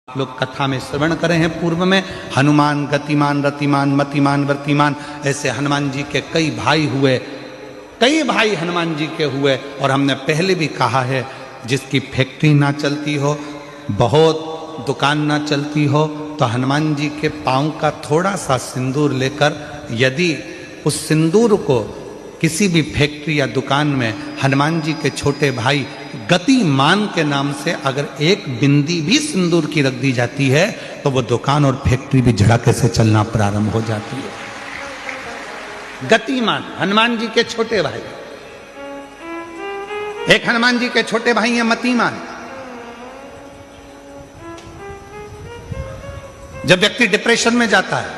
लोग कथा में श्रवण करे हैं पूर्व में। हनुमान गतिमान रतिमान मतिमान वर्तिमान, ऐसे हनुमान जी के कई भाई हुए, कई भाई हनुमान जी के हुए। और हमने पहले भी कहा है, जिसकी फैक्ट्री ना चलती हो, बहुत दुकान ना चलती हो, तो हनुमान जी के पाँव का थोड़ा सा सिंदूर लेकर यदि उस सिंदूर को किसी भी फैक्ट्री या दुकान में हनुमान जी के छोटे भाई गतिमान के नाम से अगर एक बिंदी भी सिंदूर की रख दी जाती है, तो वो दुकान और फैक्ट्री भी झड़के से चलना प्रारंभ हो जाती है। गतिमान हनुमान जी के छोटे भाई, एक हनुमान जी के छोटे भाई हैं मतिमान। जब व्यक्ति डिप्रेशन में जाता है,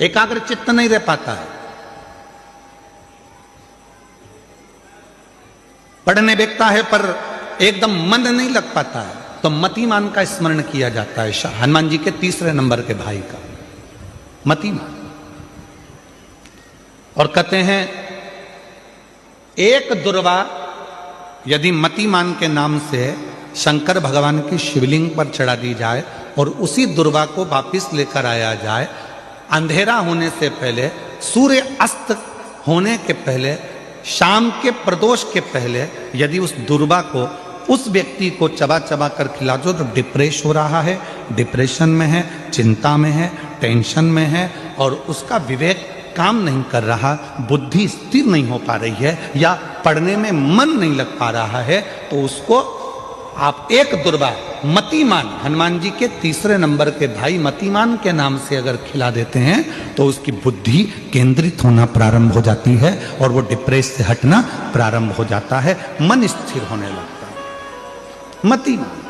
एकाग्र चित्त नहीं रह पाता है, पढ़ने बैठता है पर एकदम मन नहीं लग पाता है, तो मतिमान का स्मरण किया जाता है। हनुमान जी के तीसरे नंबर के भाई का मतिमान। और कहते हैं एक दुर्वा यदि मतिमान के नाम से शंकर भगवान की शिवलिंग पर चढ़ा दी जाए और उसी दुर्वा को वापिस लेकर आया जाए, अंधेरा होने से पहले, सूर्य अस्त होने के पहले, शाम के प्रदोष के पहले यदि उस दुर्वा को उस व्यक्ति को चबा चबा कर खिला दो, तो डिप्रेस हो रहा है, डिप्रेशन में है, चिंता में है, टेंशन में है और उसका विवेक काम नहीं कर रहा, बुद्धि स्थिर नहीं हो पा रही है या पढ़ने में मन नहीं लग पा रहा है, तो उसको आप एक दुर्वा मतिमान, हनुमान जी के तीसरे नंबर के भाई मतिमान के नाम से अगर खिला देते हैं, तो उसकी बुद्धि केंद्रित होना प्रारंभ हो जाती है और वो डिप्रेस से हटना प्रारंभ हो जाता है, मन स्थिर होने लगता है। मतिमान।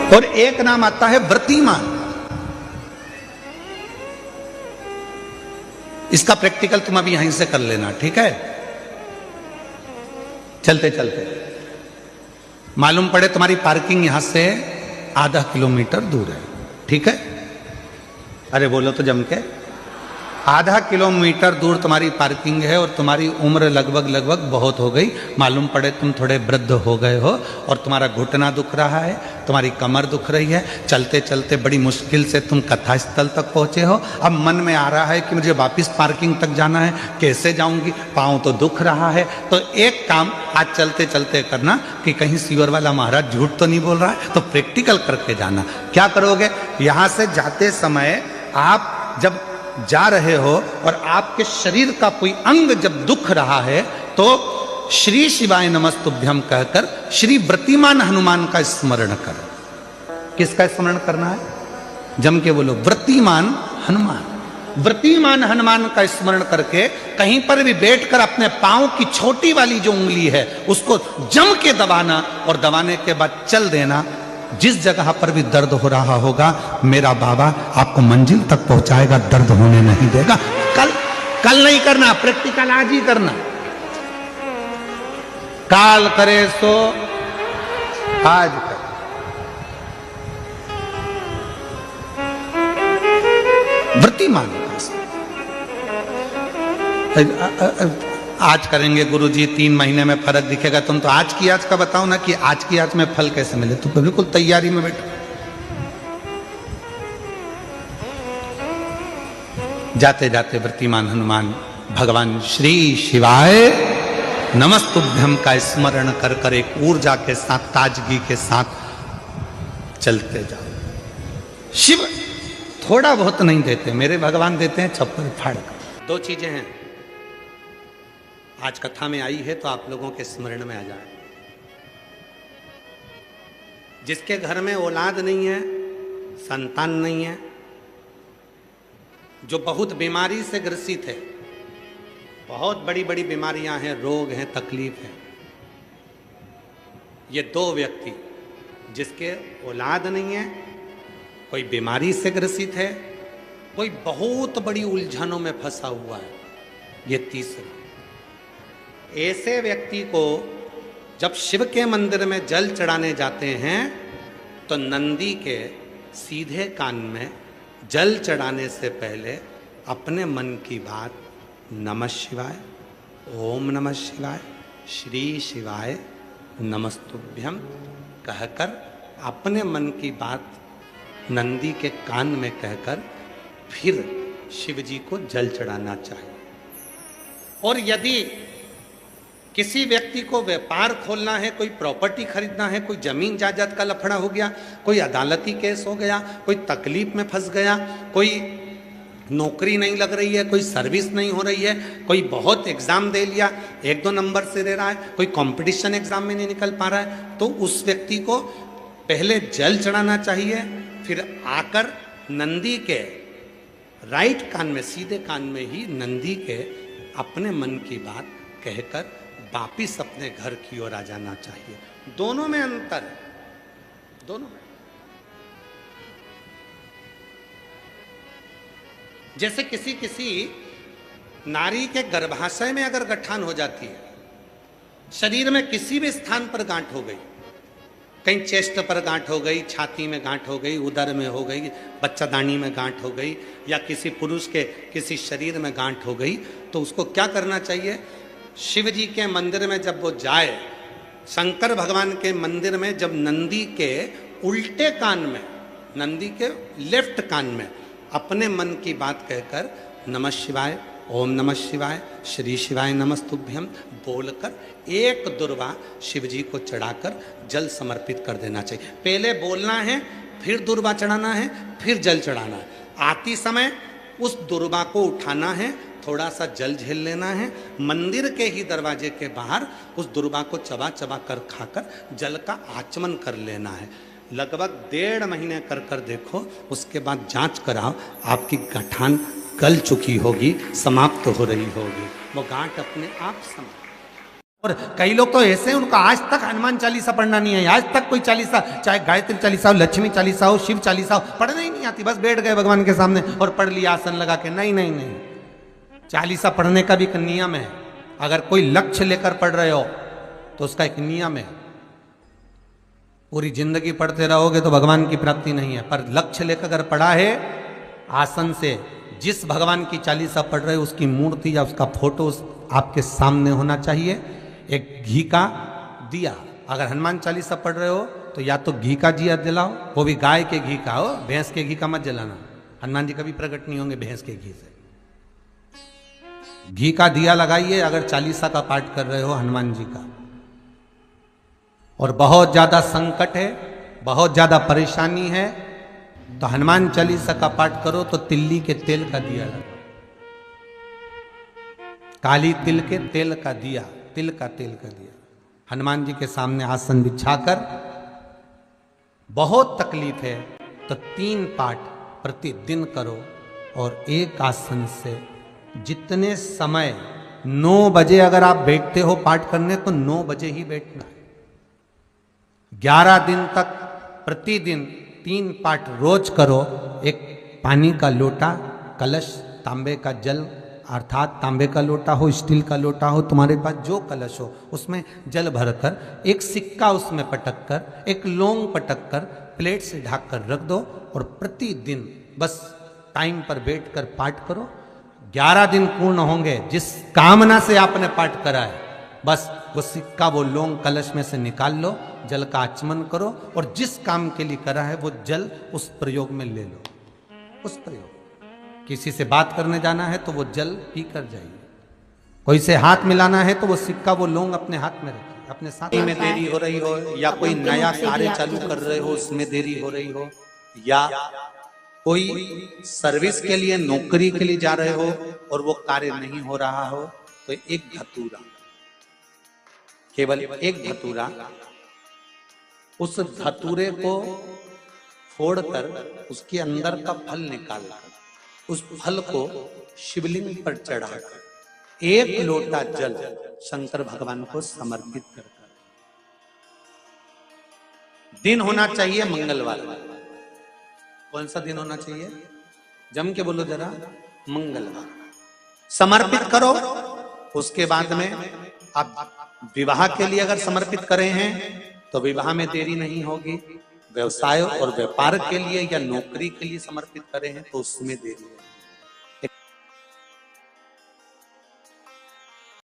और एक नाम आता है व्रतिमान। इसका प्रैक्टिकल तुम अभी यहीं से कर लेना, ठीक है? चलते चलते मालूम पड़े तुम्हारी पार्किंग यहां से आधा किलोमीटर दूर है, ठीक है? अरे बोलो तो जम के। आधा किलोमीटर दूर तुम्हारी पार्किंग है और तुम्हारी उम्र लगभग बहुत हो गई। मालूम पड़े तुम थोड़े वृद्ध हो गए हो और तुम्हारा घुटना दुख रहा है, तुम्हारी कमर दुख रही है, चलते चलते बड़ी मुश्किल से तुम कथा स्थल तक पहुंचे हो। अब मन में आ रहा है कि मुझे वापस पार्किंग तक जाना है, कैसे जाऊंगी, पाँव तो दुख रहा है। तो एक काम आज चलते चलते करना कि कहीं सीवर वाला महाराज झूठ तो नहीं बोल रहा है, तो प्रैक्टिकल करके जाना। क्या करोगे? यहां से जाते समय आप जब जा रहे हो और आपके शरीर का कोई अंग जब दुख रहा है, तो श्री शिवाय नमस्तुभ्यम कहकर श्री व्रतिमान हनुमान का स्मरण करो। किसका स्मरण करना है? जम के बोलो, व्रतिमान हनुमान। व्रतिमान हनुमान का स्मरण करके कहीं पर भी बैठकर अपने पांव की छोटी वाली जो उंगली है उसको जम के दबाना और दबाने के बाद चल देना। जिस जगह पर भी दर्द हो रहा होगा, मेरा बाबा आपको मंजिल तक पहुंचाएगा, दर्द होने नहीं देगा। कल नहीं करना, प्रैक्टिकल आज ही करना। काल करे सो आज कर। व्रतिमान आज करेंगे गुरुजी, 3 महीने में फर्क दिखेगा। तुम तो आज की आज का बताओ ना कि आज की आज में फल कैसे मिले। तुम बिल्कुल तैयारी में बैठो। जाते जाते व्रतिमान हनुमान भगवान श्री शिवाय नमस्तुभ्यम का स्मरण कर कर एक ऊर्जा के साथ, ताजगी के साथ चलते जाओ। शिव थोड़ा बहुत नहीं देते, मेरे भगवान देते हैं छप्पर फाड़ कर। 2 चीजें हैं आज कथा में आई है, तो आप लोगों के स्मरण में आ जाए। जिसके घर में औलाद नहीं है, संतान नहीं है, जो बहुत बीमारी से ग्रसित है, बहुत बड़ी बड़ी बीमारियां हैं, रोग हैं, तकलीफ है, ये 2 व्यक्ति जिसके औलाद नहीं है, कोई बीमारी से ग्रसित है, कोई बहुत बड़ी उलझनों में फंसा हुआ है, ये तीसरा। ऐसे व्यक्ति को जब शिव के मंदिर में जल चढ़ाने जाते हैं तो नंदी के सीधे कान में जल चढ़ाने से पहले अपने मन की बात नमः शिवाय, ओम नमः शिवाय, श्री शिवाय नमस्तुभ्यम कहकर अपने मन की बात नंदी के कान में कहकर फिर शिव जी को जल चढ़ाना चाहिए। और यदि किसी व्यक्ति को व्यापार खोलना है, कोई प्रॉपर्टी खरीदना है, कोई जमीन जायदाद का लफड़ा हो गया, कोई अदालती केस हो गया, कोई तकलीफ में फंस गया, कोई नौकरी नहीं लग रही है, कोई सर्विस नहीं हो रही है, कोई बहुत एग्जाम दे लिया 1-2 नंबर से दे रहा है, कोई कंपटीशन एग्जाम में नहीं निकल पा रहा है, तो उस व्यक्ति को पहले जल चढ़ाना चाहिए, फिर आकर नंदी के राइट कान में, सीधे कान में ही नंदी के अपने मन की बात कहकर वापिस अपने घर की ओर आ जाना चाहिए। दोनों में अंतर है, दोनों में। जैसे किसी नारी के गर्भाशय में अगर गठान हो जाती है, शरीर में किसी भी स्थान पर गांठ हो गई, कहीं चेस्ट पर गांठ हो गई, छाती में गांठ हो गई, उदर में हो गई, बच्चादानी में गांठ हो गई, या किसी पुरुष के किसी शरीर में गांठ हो गई, तो उसको क्या करना चाहिए? शिव जी के मंदिर में जब वो जाए, शंकर भगवान के मंदिर में जब नंदी के उल्टे कान में, नंदी के लेफ्ट कान में अपने मन की बात कहकर नमः शिवाय, ओम नमः शिवाय, श्री शिवाय नमस्तुभ्यम बोलकर एक दुर्वा शिव जी को चढ़ाकर जल समर्पित कर देना चाहिए। पहले बोलना है, फिर दुर्वा चढ़ाना है, फिर जल चढ़ाना है। आती समय उस दुर्वा को उठाना है, थोड़ा सा जल झेल लेना है, मंदिर के ही दरवाजे के बाहर उस दुर्वा को चबा चबा कर खाकर जल का आचमन कर लेना है। लगभग 1.5 महीने कर कर देखो, उसके बाद जांच कराओ, आपकी गठान गल चुकी होगी, समाप्त हो रही होगी, वो गांठ अपने आप समाप्त। और कई लोग तो ऐसे हैं, उनका आज तक हनुमान चालीसा पढ़ना नहीं है, आज तक कोई चालीसा, चाहे गायत्री चालीसा हो, लक्ष्मी चालीसा हो, शिव चालीसा हो, पढ़ना ही नहीं आती, बस बैठ गए भगवान के सामने और पढ़ लिया आसन लगा के। नहीं नहीं नहीं, चालीसा पढ़ने का भी एक नियम है। अगर कोई लक्ष्य लेकर पढ़ रहे हो तो उसका एक नियम है। पूरी जिंदगी पढ़ते रहोगे तो भगवान की प्राप्ति नहीं है, पर लक्ष्य लेकर अगर पढ़ा है, आसन से जिस भगवान की चालीसा पढ़ रहे हो उसकी मूर्ति या उसका फोटो आपके सामने होना चाहिए। एक घी का दिया, अगर हनुमान चालीसा पढ़ रहे हो तो या तो घी का दिया जलाओ, वो भी गाय के घी का हो, भैंस के घी का मत जलाना, हनुमान जी कभी प्रकट नहीं होंगे भैंस के घी से। घी का दिया लगाइए अगर चालीसा का पाठ कर रहे हो हनुमान जी का। और बहुत ज्यादा संकट है, बहुत ज्यादा परेशानी है, तो हनुमान चालीसा का पाठ करो तो तिल्ली के तेल का दिया लगाओ, काली तिल के तेल का दिया, तिल का तेल का दिया हनुमान जी के सामने आसन बिछाकर। बहुत तकलीफ है तो 3 पाठ प्रतिदिन करो, और एक आसन से जितने समय 9 बजे अगर आप बैठते हो पाठ करने तो 9 बजे ही बैठना है। 11 दिन तक प्रतिदिन 3 पाठ रोज करो। एक पानी का लोटा, कलश, तांबे का जल अर्थात तांबे का लोटा हो, स्टील का लोटा हो, तुम्हारे पास जो कलश हो उसमें जल भरकर एक सिक्का उसमें पटक कर, एक लौंग पटक कर प्लेट से ढक कर रख दो, और प्रतिदिन बस टाइम पर बैठकर पाठ करो। 11 दिन पूर्ण होंगे, जिस कामना से आपने पाठ करा है बस वो सिक्का, वो लौंग कलश में से निकाल लो, जल का आचमन करो, और जिस काम के लिए करा है वो जल उस प्रयोग में ले लो। उस प्रयोग, किसी से बात करने जाना है तो वो जल पी कर जाइए, कोई से हाथ मिलाना है तो वो सिक्का, वो लौंग अपने हाथ में रखिए, अपने साथ में देरी हो रही हो, या कोई नया कार्य चालू कर रहे हो उसमें देरी हो रही हो, या कोई सर्विस के लिए, नौकरी के लिए जा रहे हो और वो कार्य नहीं हो रहा हो, तो एक धतूरा, केवल एक धतूरा, उस धतूरे को फोड़कर उसके अंदर का फल निकालकर उस फल को शिवलिंग पर चढ़ाकर 1 लोटा जल शंकर भगवान को समर्पित कर, दिन होना चाहिए मंगलवार। कौन सा दिन होना चाहिए? जम के बोलो जरा, मंगलवार। समर्पित करो, उसके बाद में आप विवाह के लिए अगर समर्पित करे हैं तो विवाह में देरी नहीं होगी, व्यवसाय और व्यापार के लिए या नौकरी के लिए समर्पित करे हैं तो उसमें देरी होगी।